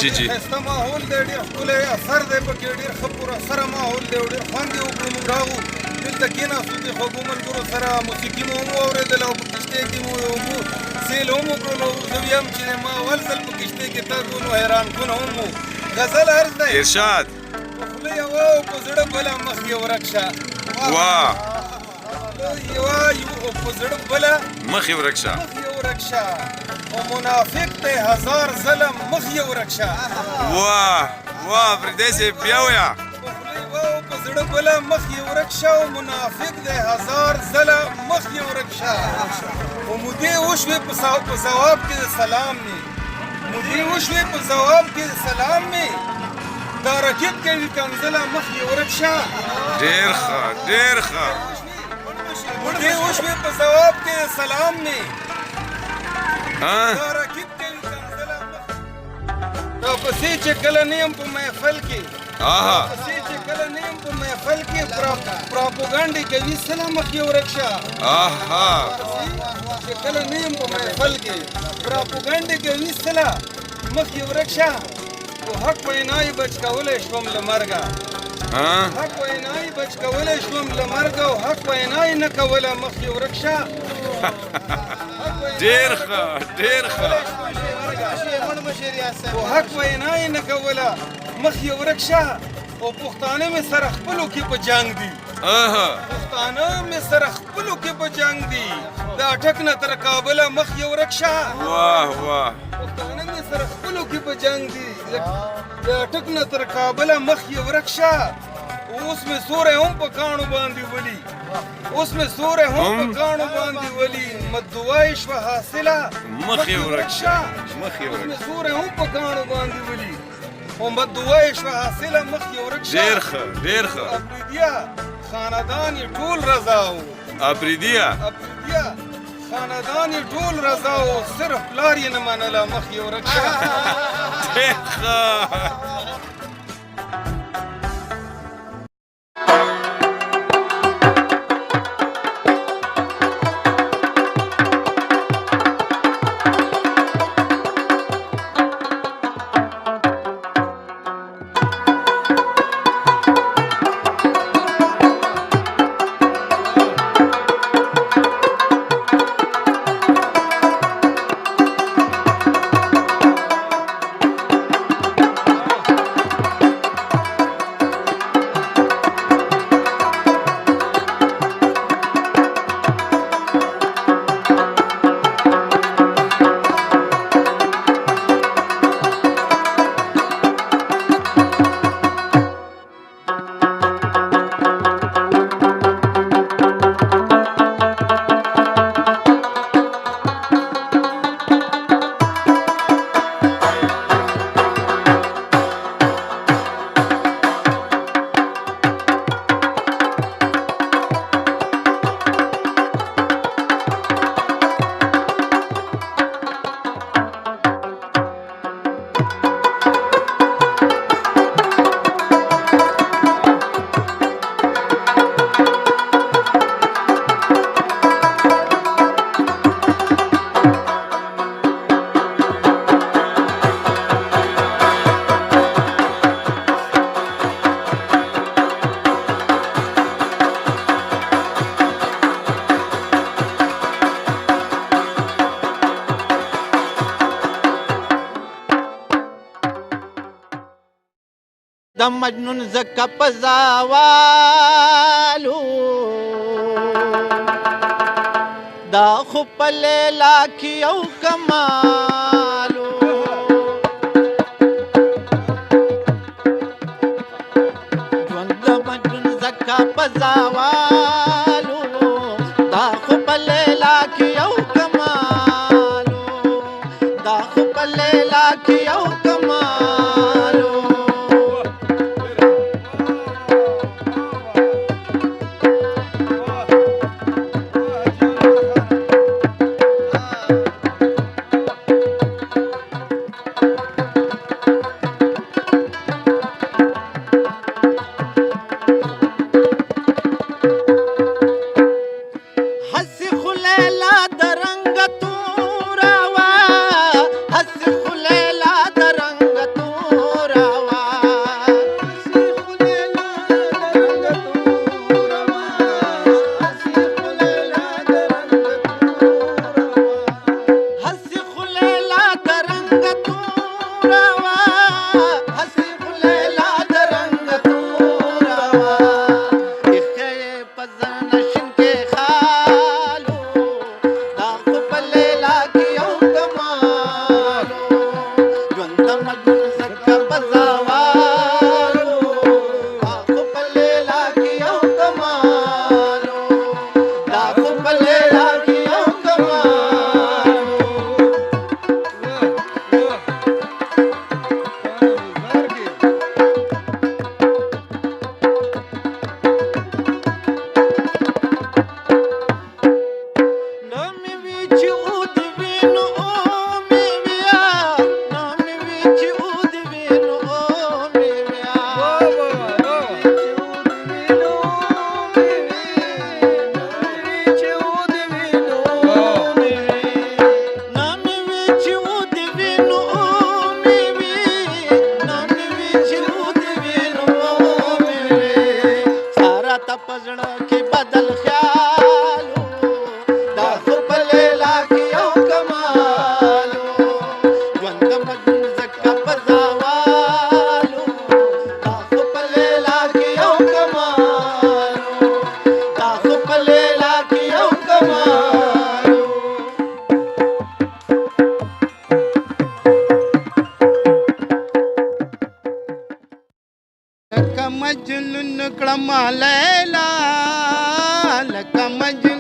جی جی ښایسته ماحول دی، ډېر ښکلی اثر دی پکې، ډېر ښه پراسره ماحول دی او ډېر خوند یې وکړو. موږ راغلو دلته کېناستو د خوږو ملګرو سره، موسیقي مو هم واورېدله او په کښتۍ کې مو د اوبو سیل هم وکړلو. زه ویم چې ما اول ځل په کښتۍ کې تګ و نو حیران کونه هم و. غزل عرض دی ارشاد په خوله یوه او په زړه بله مخ یې ورک شه. واه یوه او په زړه بله مخ یې ورک شه. مخ یې ورک شه او منافق دی هزار ظلم مخ یې ورک شه. واه واه فردوسي صاحب بیا ویه. په خوله یوه او په زړه بله مخ یې ورک شه او منافق دی هزار ظلم مخ یې ورک شه. او مودې وشوې په ځواب کې د سلام مې، مودې وشوې په ځواب کې د سلام مې، دا رقیب کوي کنځله مخ یې ورک شه. ډېر ښه ډېر ښه. مودې وشوې په ځواب کې د سلام مې، ها دا رقیب کوي کنځله مخ. دا پسې چې کله نه یم په محفل کې، آها پسې چې کله نه یم په محفل کې پراپوګانډې کوي سله مخ یې ورک شه. آها چې کله نه یم په محفل کې پراپوګانډې کوي سله مخ یې ورک شه. او حق وینا یې بچ کولی شوم له مرګه، ها حق وینا یې بچ کولی شوم له مرګه او حق وینا یې نه کوله مخ یې ورک شه. ډېر ښه ډېر ښه. او حق وینا یې نه کوله مخ یې ورک شه. او پښتانه مې سره خپلو کې په جنګ دي، آها پښتانه مې سره خپلو کې په جنګ دي، د اټک نه تر کابله مخ یې ورک شه. واه واه پښتانه مې سره خپلو کې په جنګ دي، د اټک نه تر کابله مخ یې ورک شه. اوس مې سوری هم په کاڼو باندې ولي، اوس مې سوری هم په کاڼو باندې ولي، مدعا یې شوه حاصله مخ یې ورک شه. مخ یې اوس ورک مې سوری هم په کاڼو باندې ولي او مدعا یې شوه حاصله مخ یې ورک شه. ډېر ښه ډېر ښه. افریدیه خاندان یې ټول رضا و، افریدیه افریدیه خاندان یې ټول رضا و، صرف پلار یې نه منله مخ یې ورک شه. ډېر ښه. د مجنون زکه پزاوالو دا خو په لیلا کې یو کمالو ژوند د مجنون زکه پزاوالو دا خو په لیلا کې یو کمالو دا خو په لیلا کې یو کمالو پزړه کې بدل خیالو دا خو په لیلا کې یو کمالو ژوند د مجنون ځکه په زوالو دا خو په لیلا کې یو کمالو دا خو په لیلا کې یو کمالو لکه مجنون کړم لیلا لکه مجنون